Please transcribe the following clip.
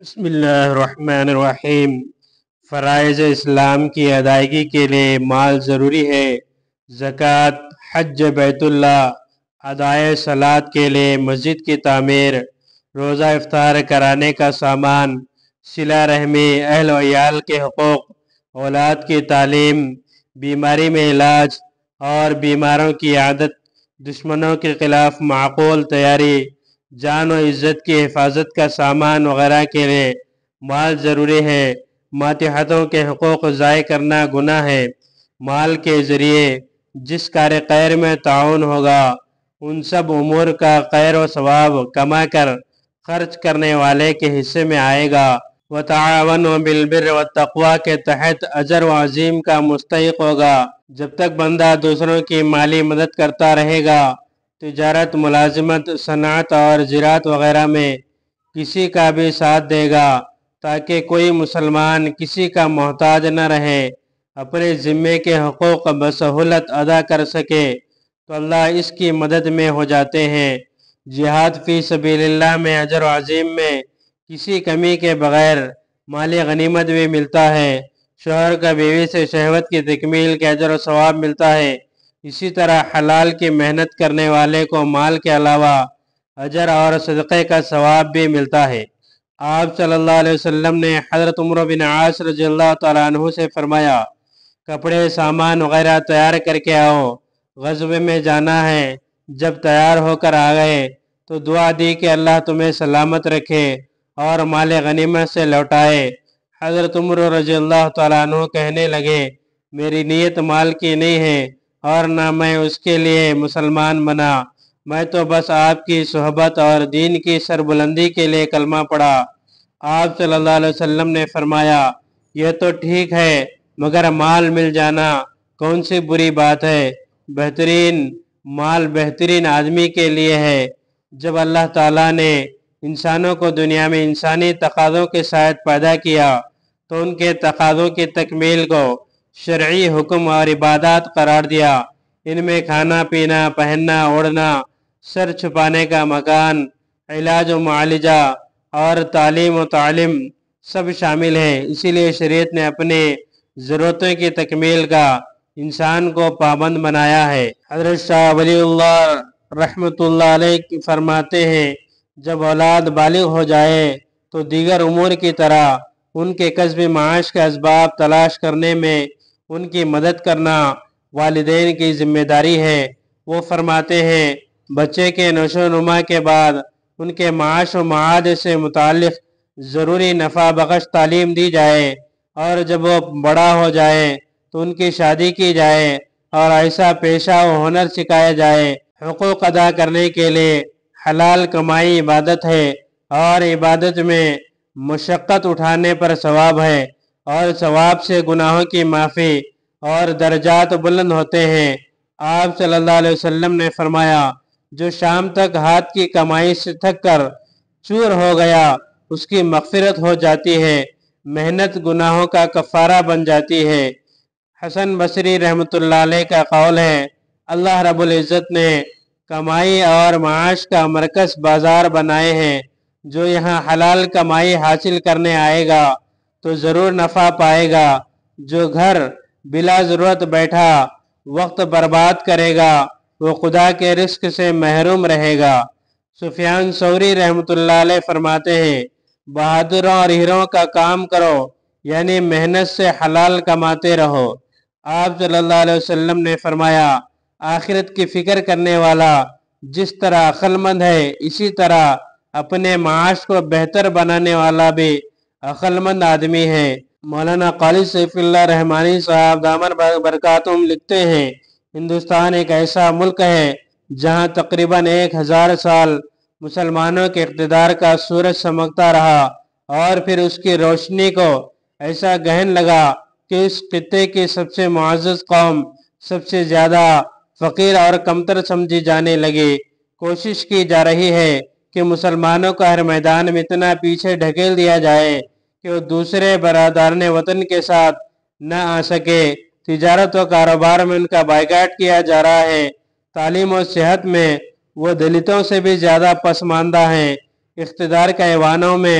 بسم اللہ الرحمن الرحیم۔ فرائض اسلام کی ادائیگی کے لیے مال ضروری ہے۔ زکوٰۃ، حج بیت اللہ، ادائے صلات کے لیے مسجد کی تعمیر، روزہ افطار کرانے کا سامان، صلہ رحمی، اہل و عیال کے حقوق، اولاد کی تعلیم، بیماری میں علاج اور بیماروں کی عیادت، دشمنوں کے خلاف معقول تیاری، جان و عزت کی حفاظت کا سامان وغیرہ کے لیے مال ضروری ہے۔ ماتحتوں کے حقوق ضائع کرنا گناہ ہے۔ مال کے ذریعے جس کار خیر میں تعاون ہوگا ان سب امور کا خیر و ثواب کما کر خرچ کرنے والے کے حصے میں آئے گا۔ وَتَعَاوَنُوا بِالْبِرِّ وَالتَّقْوَىٰ کے تحت اجر و عظیم کا مستحق ہوگا۔ جب تک بندہ دوسروں کی مالی مدد کرتا رہے گا، تجارت، ملازمت، صنعت اور زراعت وغیرہ میں کسی کا بھی ساتھ دے گا تاکہ کوئی مسلمان کسی کا محتاج نہ رہے، اپنے ذمے کے حقوق بسہولت ادا کر سکے تو اللہ اس کی مدد میں ہو جاتے ہیں۔ جہاد فی سبیل اللہ میں اجر و عظیم میں کسی کمی کے بغیر مالی غنیمت بھی ملتا ہے۔ شوہر کا بیوی سے شہوت کی تکمیل کے اجر و ثواب ملتا ہے۔ اسی طرح حلال کی محنت کرنے والے کو مال کے علاوہ اجر اور صدقے کا ثواب بھی ملتا ہے۔ آپ صلی اللہ علیہ وسلم نے حضرت عمرو بن عاص رضی اللہ تعالیٰ عنہ سے فرمایا، کپڑے، سامان وغیرہ تیار کر کے آؤ، غزوے میں جانا ہے۔ جب تیار ہو کر آ گئے تو دعا دی کہ اللہ تمہیں سلامت رکھے اور مال غنیمت سے لوٹائے۔ حضرت عمرو رضی اللہ تعالیٰ عنہ کہنے لگے، میری نیت مال کی نہیں ہے اور نہ میں اس کے لیے مسلمان بنا، میں تو بس آپ کی صحبت اور دین کی سربلندی کے لیے کلمہ پڑھا۔ آپ صلی اللہ علیہ وسلم نے فرمایا، یہ تو ٹھیک ہے مگر مال مل جانا کون سی بری بات ہے؟ بہترین مال بہترین آدمی کے لیے ہے۔ جب اللہ تعالیٰ نے انسانوں کو دنیا میں انسانی تقاضوں کے ساتھ پیدا کیا تو ان کے تقاضوں کی تکمیل کو شرعی حکم اور عبادات قرار دیا۔ ان میں کھانا پینا، پہننا اوڑھنا، سر چھپانے کا مکان، علاج و معالجہ اور تعلیم و تعلیم سب شامل ہیں۔ اسی لیے شریعت نے اپنے ضرورتوں کی تکمیل کا انسان کو پابند بنایا ہے۔ حضرت شاہ ولی اللہ رحمۃ اللہ علیہ فرماتے ہیں، جب اولاد بالغ ہو جائے تو دیگر امور کی طرح ان کے کسب معاش کے اسباب تلاش کرنے میں ان کی مدد کرنا والدین کی ذمہ داری ہے۔ وہ فرماتے ہیں، بچے کے نشو و نما کے بعد ان کے معاش و معاد سے متعلق ضروری نفع بخش تعلیم دی جائے، اور جب وہ بڑا ہو جائے تو ان کی شادی کی جائے اور ایسا پیشہ و ہنر سکھایا جائے۔ حقوق ادا کرنے کے لیے حلال کمائی عبادت ہے، اور عبادت میں مشقت اٹھانے پر ثواب ہے، اور ثواب سے گناہوں کی معافی اور درجات بلند ہوتے ہیں۔ آپ صلی اللہ علیہ وسلم نے فرمایا، جو شام تک ہاتھ کی کمائی سے تھک کر چور ہو گیا اس کی مغفرت ہو جاتی ہے، محنت گناہوں کا کفارہ بن جاتی ہے۔ حسن بصری رحمۃ اللہ علیہ کا قول ہے، اللہ رب العزت نے کمائی اور معاش کا مرکز بازار بنائے ہیں، جو یہاں حلال کمائی حاصل کرنے آئے گا تو ضرور نفع پائے گا، جو گھر بلا ضرورت بیٹھا وقت برباد کرے گا وہ خدا کے رزق سے محروم رہے گا۔ سفیان ثوری رحمۃ اللہ علیہ فرماتے ہیں، بہادروں اور ہیروں کا کام کرو، یعنی محنت سے حلال کماتے رہو۔ آپ صلی اللہ علیہ وسلم نے فرمایا، آخرت کی فکر کرنے والا جس طرح عقل مند ہے اسی طرح اپنے معاش کو بہتر بنانے والا بھی عقل مند آدمی ہے۔ مولانا قاری سیف اللہ رحمانی صاحب دامن برکاتہم لکھتے ہیں، ہندوستان ایک ایسا ملک ہے جہاں تقریباً 1000 سال مسلمانوں کے اقتدار کا سورج چمکتا رہا، اور پھر اس کی روشنی کو ایسا گہن لگا کہ اس خطے کی سب سے معزز قوم سب سے زیادہ فقیر اور کمتر سمجھی جانے لگی۔ کوشش کی جا رہی ہے کہ مسلمانوں کو ہر میدان میں اتنا پیچھے ڈھکیل دیا جائے کہ وہ دوسرے برادران وطن کے ساتھ نہ آ سکے۔ تجارت و کاروبار میں ان کا بائیکاٹ کیا جا رہا ہے۔ تعلیم و صحت میں وہ دلتوں سے بھی زیادہ پسماندہ ہیں۔ اقتدار کے ایوانوں میں